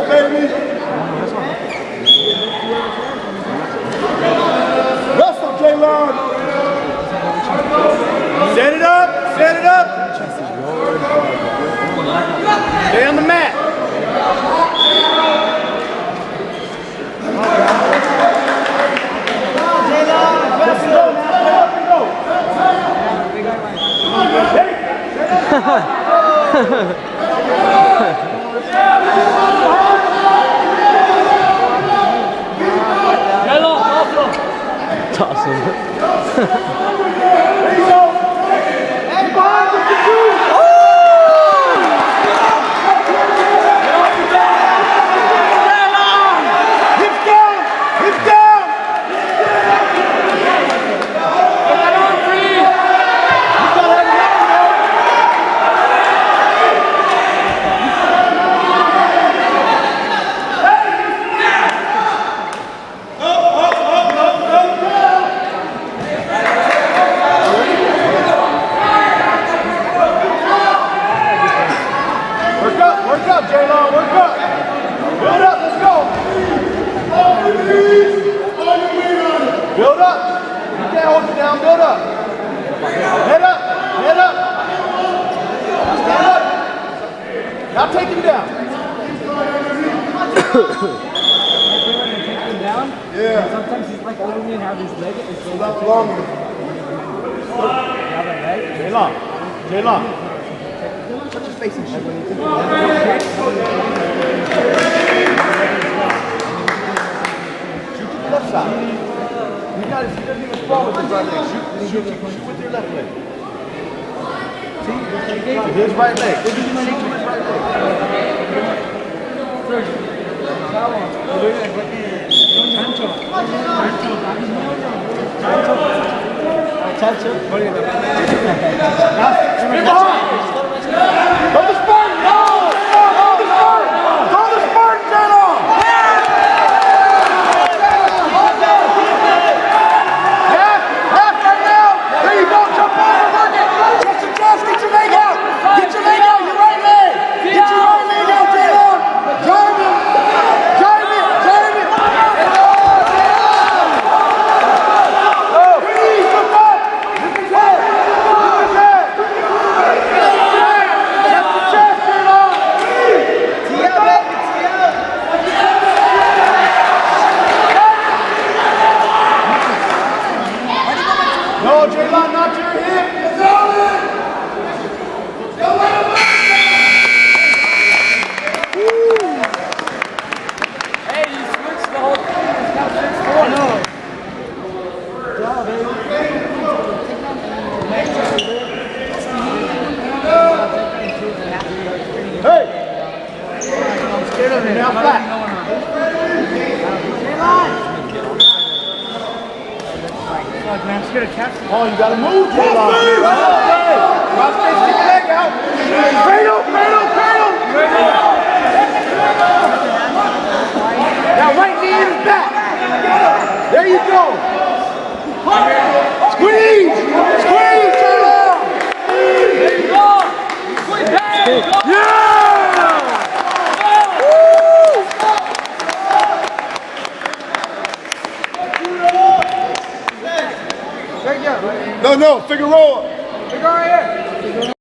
baby. Wrestle, Jaylon. Set it up. Set it up. Stay on the mat. Toss him. Work up, Jaylon, work up. Build up, let's go. Build up. You can't hold it down, build up. Head up, head up. Stand up. Now take him down. Yeah. Sometimes he's like over me and have his leg is so long. Jaylon, Jaylon. Put your face in shit. Shoot to the left side. He doesn't even sprawl with his right leg. Shoot with your left leg. See? To his right leg. Shoot to his right leg. Chancho. Go the Spartan! No! Go the Spartan, Jaylon! Half right now! There you go, jump over, work it! Chest to chest, get your leg out! Get your leg out, your right leg! Get your right leg out, Jaylon! Drive it! Drive it! Drive it! Please, look up! Lift his head! Lift his head! No, Jaylon, not your hip. Hey, you switched the whole thing. It's now 6-4. No. Hey! Now flat. Man, I'm scared to catch him. Oh, you gotta move, Jaylon. Cross face, kick your leg out. Cradle, cradle, cradle. Now right knee in his back. There you go. Squeeze, squeeze, Jaylon. There you go. Yeah! No, Figueroa.